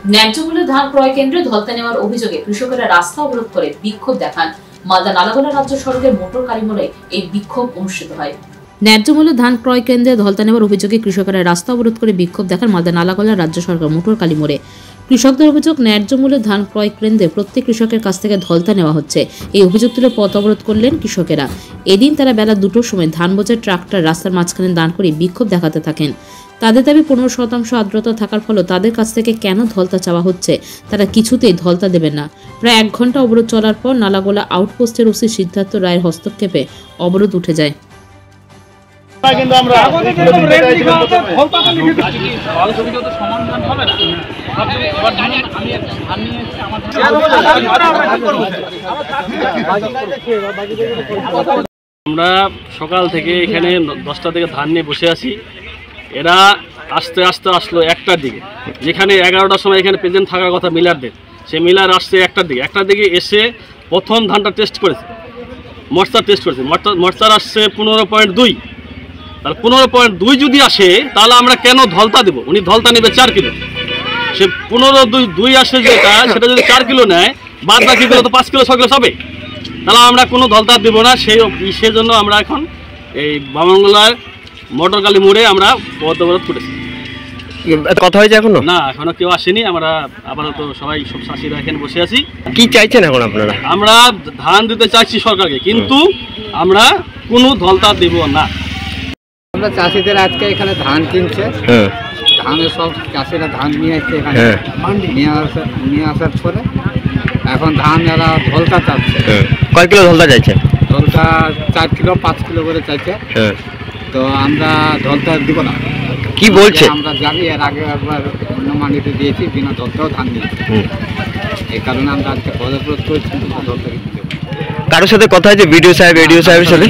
ন্যায্য মূল্যে ধান ক্রয় কেন্দ্রে ধলতা নেওয়ার অভিযোগে কৃষকেরা রাস্তা অবরোধ করে বিক্ষোভ দেখান। মালদা নালাগোলা রাজ্য সড়কের মোটর কালীমোড়ে এই বিক্ষোভ অনুষ্ঠিত হয়। ন্যায্য মূল্যে ধান ক্রয় কেন্দ্রে ধলতা নেওয়ার অভিযোগে কৃষকেরা রাস্তা অবরোধ করে বিক্ষোভ দেখান মালদা নালাগোলা রাজ্য সরকার মোটর কালীমোড়ে। কৃষকদের অভিযোগ, ন্যায্য মূল্যে ধান ক্রয় কেন্দ্রে প্রত্যেক কৃষকের কাছ থেকে ধলতা নেওয়া হচ্ছে। এই অভিযোগ তুলে পথ অবরোধ করলেন কৃষকেরা। এদিন তারা বেলা 2টোর সময় ধান বোঝাই ট্রাক্টর রাস্তার মাঝখানে দাঁড় করে বিক্ষোভ দেখাতে থাকেন। তাদের দাবি 15% আর্দ্রতা থাকার ফলে তাদের কাছ থেকে কেন ধলতা চাওয়া হচ্ছে, তারা কিছুতেই ধলতা দেবেন না। প্রায় 1 ঘন্টা অবরোধ চলার পর নালাগোলা আউটপোস্টের ওসি সিদ্ধার্থ রায়ের হস্তক্ষেপে অবরোধ উঠে যায়। আমরা সকাল থেকে এখানে 10টা থেকে ধান নিয়ে বসে আছি। এরা আস্তে আস্তে আসলো 1টার দিকে, যেখানে 11টার সময় এখানে প্রেজেন্ট থাকার কথা মিলারদের, সে মিলার আসছে 1টার দিকে এসে প্রথম ধানটা টেস্ট করেছে, মর্চার টেস্ট করেছে। মর্চার আসছে 15.2। তাহলে 15.2 যদি আসে তাহলে আমরা কেন ধলতা দেবো? উনি ধলতা নেবে 4 কিলো। সে 15.2 আসে যেটা, সেটা যদি 4 কিলো নেয়, বাদ বাকিগুলো তো 5 কিলো 6 কিলো হবে। তাহলে আমরা কোনো ধলতা দেবো না। সেই জন্য আমরা এখন এই বামনগোলার মোটর কালী মোড়ে আমরা পথ অবরোধ করেছি। কথা হয়েছে এখনো? না, এখনো কেউ আসেনি। আমরা আপাতত সবাই সব চাষিরা এখানে বসে আছি। কি চাইছেন এখন আপনারা? আমরা ধান দিতে চাইছি সরকারকে, কিন্তু আমরা কোনো ধলতা দেব না। আমরা চাষিদের আজকে এখানে ধান কিনছে, ধানের সব চাষিরা ধান নিয়ে আসছে এখানে, নিয়ে আসার পরে এখন ধান এরা ধলতা চাচ্ছে। কয় কিলো ধলতা চাইছে? ধলতা 4 কিলো 5 কিলো করে চাইছে। তো আমরা ধলতা দিব না। কি বলছে? আমরা জানি এর আগে একবার অন্য মান্ডিতে দিয়েছি, বিনা ধলতাও ধান দিয়েছি। এই কারণে আমরা আজকে পদপ্রদ করেছি, ধলতা দিতে দেবো। কারোর সাথে কথা হয়েছে? বিডিও সাহেবের সাথে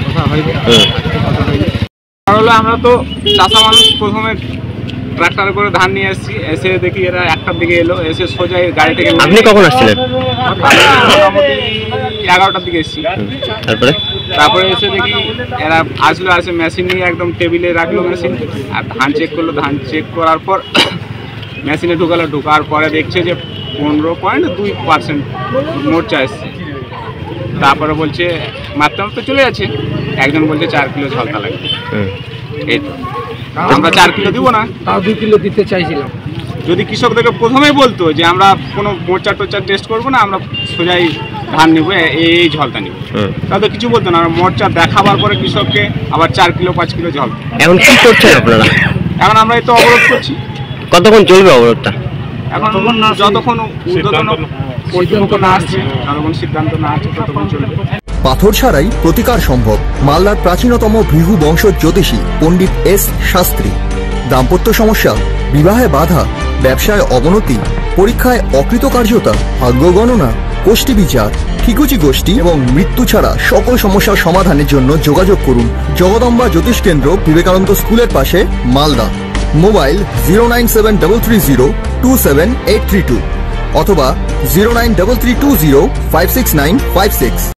কথা হয়নি। হলো আমরা তো চাষা মানুষ, প্রথমে ট্রাক্টর করে ধান নিয়ে এসেছি। এসে দেখি এরা 1টার দিকে এলো, এসে সোজা গাড়ি থেকে। আপনি কখন আসছিলেন? মোটামুটি 11টার দিকে এসেছি। তারপরে এসে দেখি এরা আসে মেশিন নিয়ে একদম টেবিলে রাখলো মেশিন, আর ধান চেক করলো। ধান চেক করার পর মেশিনে ঢোকার পরে দেখছে যে 15.2% মোর্চা এসছে। তারপরে বলছে মারতে মারতে চলে যাচ্ছে। একজন বলছে 4 কিলো ঝলতা লাগবে। এই তো আমরা 4 কিলো দিব না, তাও 2 কিলো দিতে চাইছিলাম। যদি কৃষকদেরকে প্রথমেই বলতো যে আমরা কোনো মোর্চা টোর্চা টেস্ট করবো না, আমরা সোজাই ধান নেবো, এই ঝলতা নিব, তাহলে কিছু বলতো না। মোর্চা দেখাবার পরে কৃষককে আবার 4 কিলো 5 কিলো ঝল। এখন কি করছেন আপনারা? এখন আমরা এই তো অবরোধ করছি। কতক্ষণ চলবে অবরোধটা? এখন যতক্ষণ কর্তৃপক্ষ না আসছে, যতক্ষণ সিদ্ধান্ত না আসছে, ততক্ষণ চলবে। পাথর ছাড়াই প্রতিকার সম্ভব। মালদার প্রাচীনতম ভৃগু বংশ জ্যোতিষী পণ্ডিত এস শাস্ত্রী। দাম্পত্য সমস্যা, বিবাহে বাধা, ব্যবসায় অবনতি, পরীক্ষায় অকৃতকার্যতা, ভাগ্য গণনা, গোষ্ঠী বিচার, ঠিকুচি গোষ্ঠী এবং মৃত্যু ছাড়া সকল সমস্যার সমাধানের জন্য যোগাযোগ করুন জগদম্বা জ্যোতিষ কেন্দ্র, বিবেকানন্দ স্কুলের পাশে, মালদা। মোবাইল 09730278332 অথবা 09332056956।